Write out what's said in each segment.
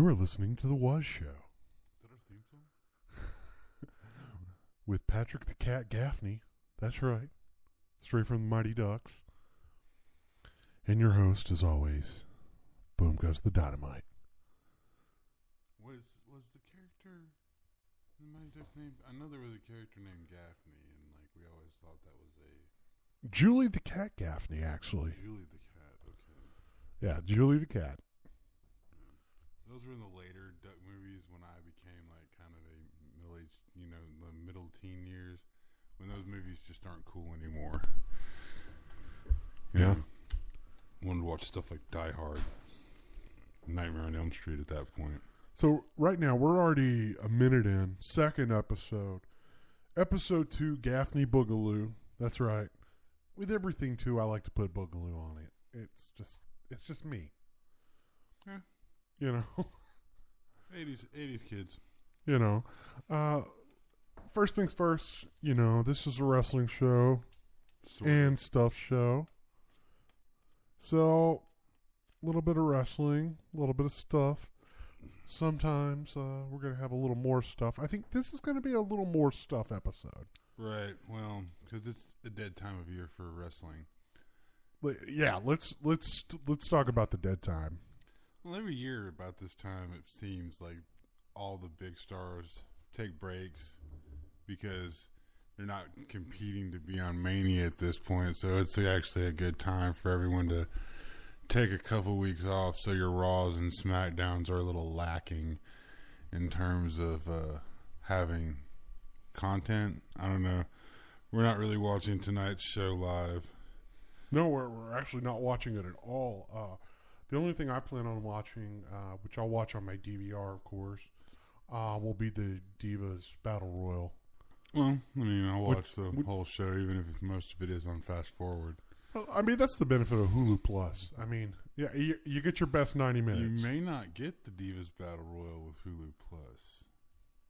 are listening to The W.A.S.S Show. Is that our theme song? With Patrick the Cat Gaffney. That's right. Straight from the Mighty Ducks. And your host, as always, Boom Goes the Dynamite. Was the character in the Mighty Ducks name? I know there was a character named Gaffney, and like we always thought that was a Julie the Cat Gaffney, actually. Julie the cat. Okay. Yeah, Julie the Cat. Those were in the later Duck movies when I became like kind of a middle-aged, the middle teen years, when those movies just aren't cool anymore. Yeah. Wanted to watch stuff like Die Hard, Nightmare on Elm Street at that point. So right now we're already a minute in, second episode. Ep.02 Gaffney Boogaloo. That's right. With everything too, I like to put Boogaloo on it. It's just me. Yeah. 80s kids. First things first, this is a wrestling show and stuff show. So, a little bit of wrestling, a little bit of stuff. Sometimes we're going to have a little more stuff. I think this is going to be a little more stuff episode. Right. Well, because it's a dead time of year for wrestling. Yeah, let's talk about the dead time. Well, every year about this time, it seems like all the big stars take breaks because they're not competing to be on Mania at this point. So it's actually a good time for everyone to take a couple weeks off. So your Raws and SmackDowns are a little lacking in terms of having content. I don't know. We're not really watching tonight's show live. No, we're actually not watching it at all. The only thing I plan on watching, which I'll watch on my DVR, of course, will be the Divas Battle Royal. Well, I'll watch the whole show, even if most of it is on fast forward. Well, that's the benefit of Hulu Plus. You get your best 90 minutes. You may not get the Divas Battle Royal with Hulu Plus,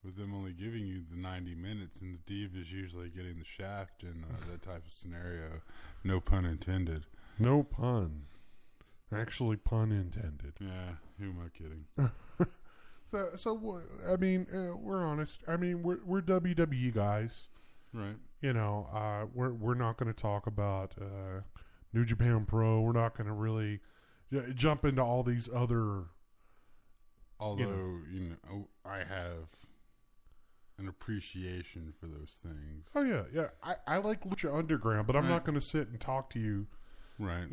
with them only giving you the 90 minutes, and the Divas usually getting the shaft in that type of scenario. No pun intended. No pun. Actually, pun intended. Yeah, who am I kidding? We're honest. We're WWE guys. Right. We're not going to talk about New Japan Pro. We're not going to really jump into all these other. Although, I have an appreciation for those things. Oh, yeah. I like Lucha Underground, but I'm not going to sit and talk to you. Right.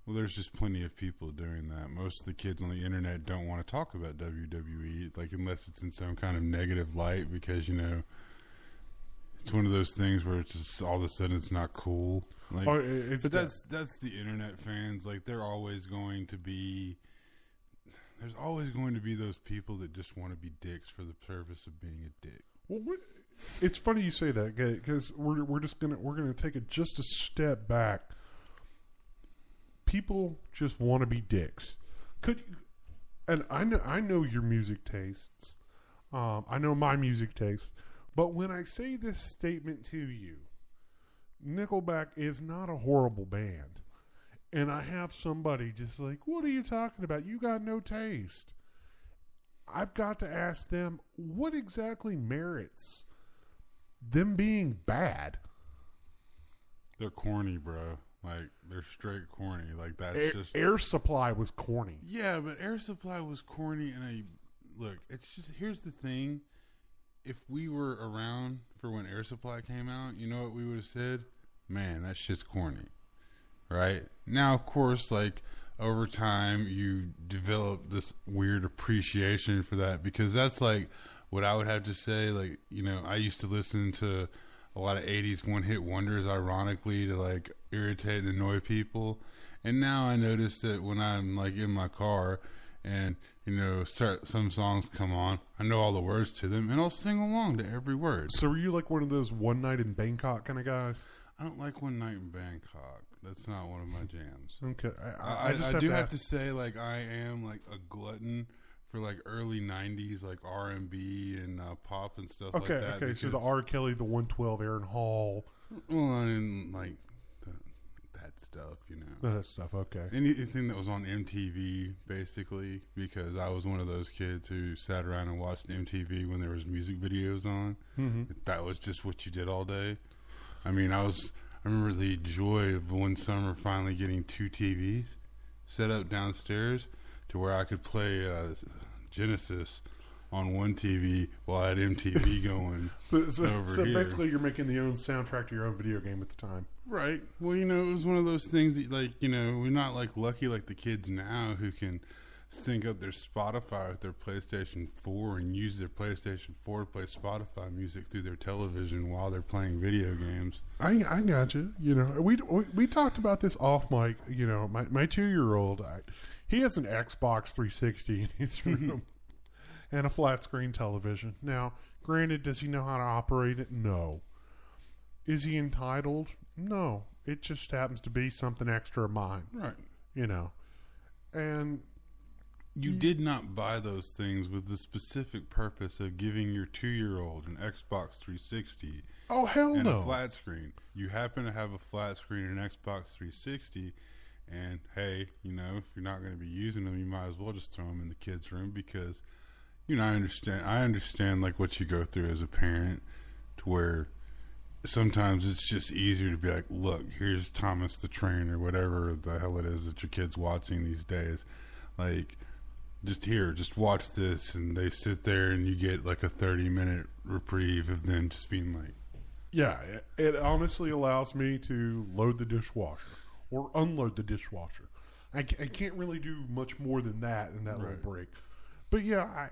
Well, there's just plenty of people doing that. Most of the kids on the internet don't want to talk about WWE, unless it's in some kind of negative light, because, it's one of those things where it's just all of a sudden it's not cool. That's the internet fans. They're always going to be. There's always going to be those people that just want to be dicks for the purpose of being a dick. Well, it's funny you say that, because we're gonna take it just a step back. People just want to be dicks. And I know your music tastes. I know my music tastes. But when I say this statement to you, Nickelback is not a horrible band. And I have somebody just like, what are you talking about? You got no taste. I've got to ask them, what exactly merits them being bad? They're corny, bro. They're straight corny. Just... Air Supply was corny. Yeah, but Air Supply was corny, and look, it's just, here's the thing. If we were around for when Air Supply came out, you know what we would have said? Man, that shit's corny. Right? Now, of course, over time, you develop this weird appreciation for that, because that's what I would have to say. I used to listen to a lot of 80s one-hit wonders, ironically, to irritate and annoy people. And now I notice that when I'm in my car and, some songs come on, I know all the words to them, and I'll sing along to every word. So were you one of those One Night in Bangkok kind of guys? I don't like One Night in Bangkok. That's not one of my jams. Okay. I do have to say, I am a glutton for early 90s R&B and pop and stuff like that. Okay, so the R. Kelly, the 112, Aaron Hall. Well, I didn't like that that stuff, you know. That stuff, okay. Anything that was on MTV, basically, because I was one of those kids who sat around and watched MTV when there was music videos on. Mm-hmm. That was just what you did all day. I mean, I remember the joy of one summer finally getting 2 TVs set up downstairs to where I could play Genesis on one TV while I had MTV going so basically you're making the own soundtrack to your own video game at the time. Right. Well, you know, it was one of those things that, like, you know, we're not like lucky like the kids now who can sync up their Spotify with their PlayStation 4 and use their PlayStation 4 to play Spotify music through their television while they're playing video games. I got you. You know, we talked about this off mic. You know, my 2-year-old, he has an Xbox 360 in his room and a flat screen television. Now, granted, does he know how to operate it? No. Is he entitled? No. It just happens to be something extra of mine. Right. You know, and you did not buy those things with the specific purpose of giving your 2-year-old an Xbox 360. Oh, hell and no. a flat screen. You happen to have a flat screen and an Xbox 360, and hey, you know, if you're not going to be using them, you might as well just throw them in the kids' room because, you know, I understand like what you go through as a parent, to where sometimes it's just easier to be like, look, here's Thomas the Train or whatever the hell it is that your kid's watching these days. Like, just watch this, and they sit there and you get like a 30-minute reprieve of them just being like, yeah, it honestly allows me to load the dishwasher or unload the dishwasher. I can't really do much more than that in that little break. But yeah,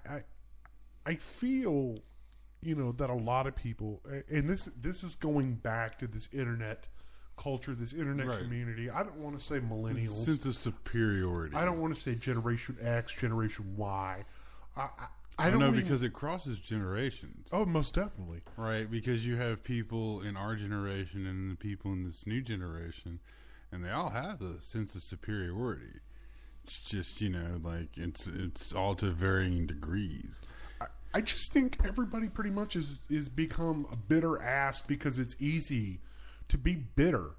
I feel, you know, that a lot of people, and this is going back to this internet culture, this internet community. I don't want to say millennials. Sense of superiority. I don't want to say Generation X, Generation Y. I don't know because it crosses generations. Oh, most definitely. Right, because you have people in our generation and the people in this new generation, and they all have a sense of superiority. It's just, you know, like it's all to varying degrees. I just think everybody pretty much is become a bitter ass because it's easy to be bitter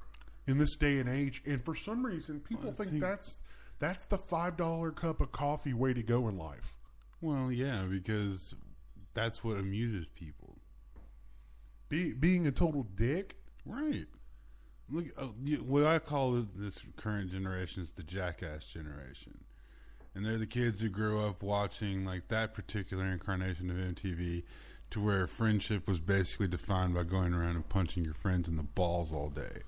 in this day and age, and for some reason people think that's the $5 cup of coffee way to go in life. Well, yeah, because that's what amuses people. Being a total dick, right? Look, what I call this current generation is the jackass generation, and they're the kids who grew up watching like that particular incarnation of MTV, to where friendship was basically defined by going around and punching your friends in the balls all day,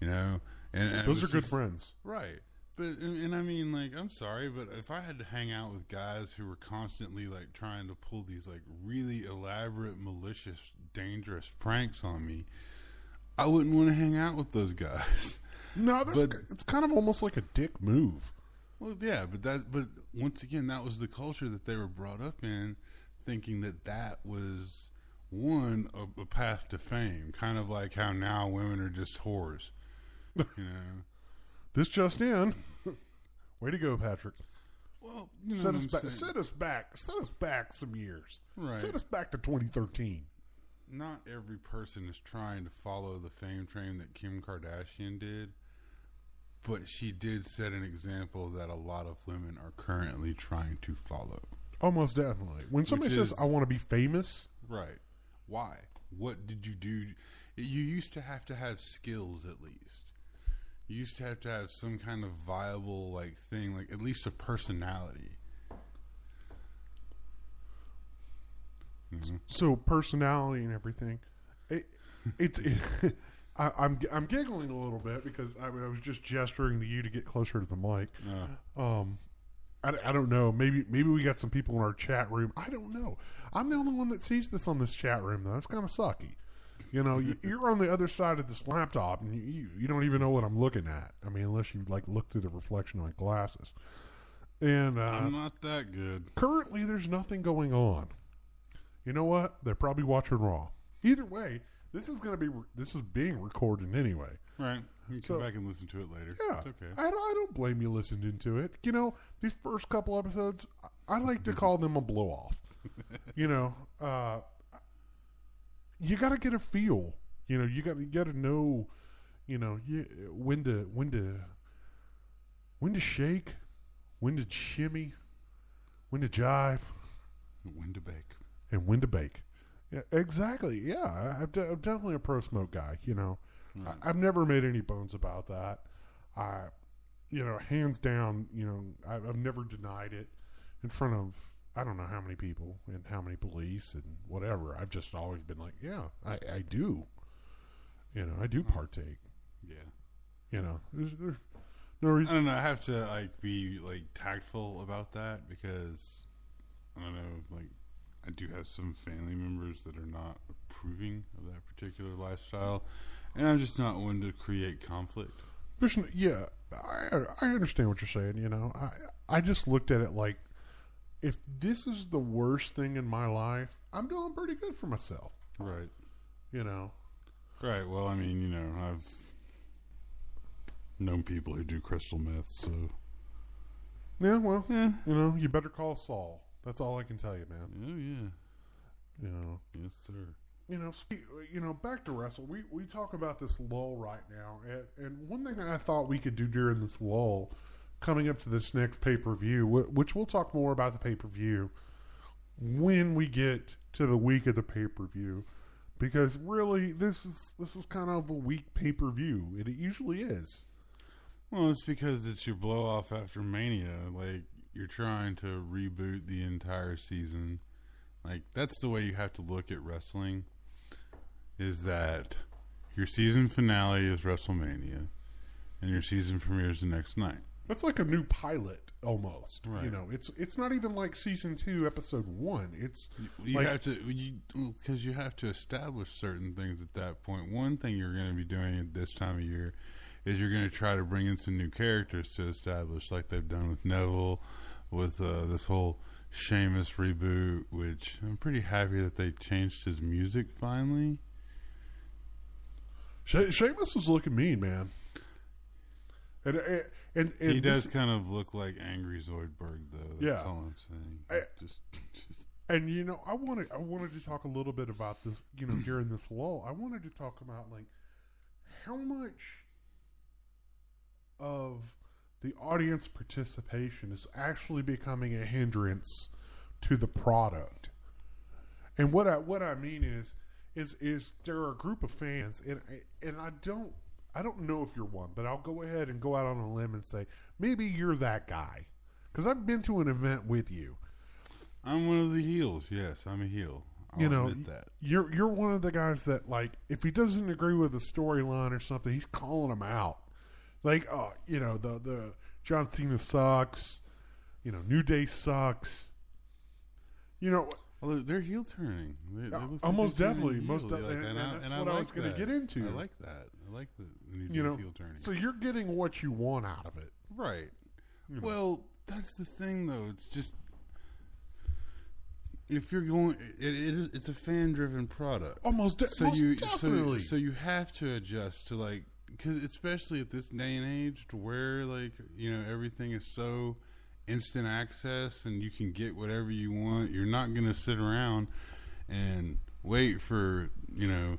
you know. And those are good friends, right? But and I mean, like, I'm sorry, but if I had to hang out with guys who were constantly like trying to pull these like really elaborate, malicious, dangerous pranks on me, I wouldn't want to hang out with those guys. No, it's kind of almost like a dick move. Well, yeah, but once again, that was the culture that they were brought up in, thinking that was a path to fame, kind of like how now women are just whores, you know. This just in. Way to go, Patrick. Well, you know set us back some years. Right. Set us back to 2013. Not every person is trying to follow the fame train that Kim Kardashian did, but she did set an example that a lot of women are currently trying to follow. Almost definitely. When somebody says, I want to be famous. Right. Why? What did you do? You used to have skills at least. You used to have some kind of viable like thing, like at least a personality. Mm-hmm. So personality and everything. I'm giggling a little bit because I was just gesturing to you to get closer to the mic. I don't know. Maybe we got some people in our chat room. I don't know. I'm the only one that sees this on this chat room, though. That's kind of sucky. You know, you're on the other side of this laptop, and you don't even know what I'm looking at. I mean, unless you like look through the reflection of my glasses. And I'm not that good. Currently, there's nothing going on. You know what? They're probably watching Raw. Either way, this is being recorded anyway. Right. You can come back and listen to it later. Yeah, it's okay. I don't blame you listening to it. You know, these first couple episodes, I like to call them a blow off. You know, you got to get a feel. You know, you got to know, when to shake, when to shimmy, when to jive, when to bake, and when to bake. Yeah, exactly. Yeah, I'm definitely a pro smoke guy. Right. I've never made any bones about that. Hands down, I've never denied it in front of I don't know how many people and how many police and whatever. I've just always been like, yeah, I do. I do partake. Yeah. There's no reason. I don't know. I have to be tactful about that because I don't know. I do have some family members that are not approving of that particular lifestyle, and I'm just not one to create conflict. Yeah, I understand what you're saying. I just looked at it like, if this is the worst thing in my life, I'm doing pretty good for myself. Right. Right. Well, I mean, I've known people who do crystal meth, so. Yeah, well, you better call Saul. That's all I can tell you, man. Oh, yeah. Yes, sir. Back to wrestle. We talk about this lull right now, and one thing that I thought we could do during this lull, coming up to this next pay-per-view, which we'll talk more about the pay-per-view when we get to the week of the pay-per-view, because really this was kind of a weak pay-per-view, and it usually is. Well, it's because it's your blow-off after Mania. You're trying to reboot the entire season. That's the way you have to look at wrestling, is that your season finale is WrestleMania, and your season premiere is the next night. That's like a new pilot almost. Right. It's not even like season 2, episode 1. It's you have to because you have to establish certain things at that point. One thing you're going to be doing at this time of year is you're going to try to bring in some new characters to establish, like they've done with Neville, with this whole Sheamus reboot, which I'm pretty happy that they changed his music finally. Sheamus was looking mean, man. And he does kind of look like Angry Zoidberg, though. That's all I'm saying. Just and I wanted to talk a little bit about this. During this lull, I wanted to talk about how much of the audience participation is actually becoming a hindrance to the product. And what I mean is there are a group of fans, and I don't know if you're one, but I'll go ahead and go out on a limb and say maybe you're that guy, because I've been to an event with you. I'm one of the heels. Yes, I'm a heel. I'll admit that. You're one of the guys that if he doesn't agree with the storyline or something, he's calling him out. The John Cena sucks. New Day sucks. Well, they're heel turning. Almost definitely. Most definitely. And that's what I was going to get into. I like that. I like the New Day's heel turning. So you're getting what you want out of it. Right. Well, that's the thing, though. It's just, if you're going, it's a fan-driven product. Most definitely. So you have to adjust to because especially at this day and age, to where everything is so instant access and you can get whatever you want. You're not going to sit around and wait for you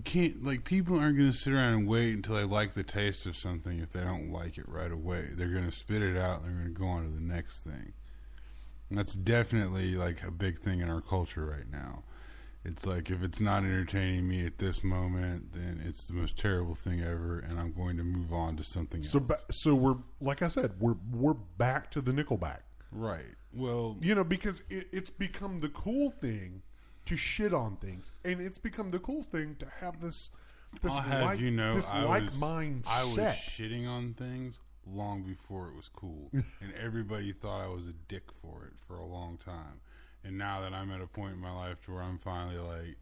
can't people aren't going to sit around and wait until they like the taste of something. If they don't like it right away, they're going to spit it out and they're going to go on to the next thing. And that's definitely a big thing in our culture right now. It's if it's not entertaining me at this moment, then it's the most terrible thing ever, and I'm going to move on to something else. So we're, like I said, we're back to the Nickelback. Right. Well, because it's become the cool thing to shit on things, and it's become the cool thing to have this mindset. I was shitting on things long before it was cool, and everybody thought I was a dick for it for a long time. And now that I'm at a point in my life to where I'm finally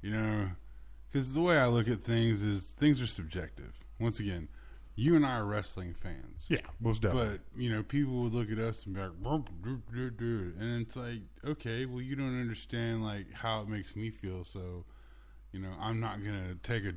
because the way I look at things is things are subjective. Once again, you and I are wrestling fans. Yeah, most definitely. But, people would look at us and be like, and it's okay, well, you don't understand, how it makes me feel, so, I'm not going to take a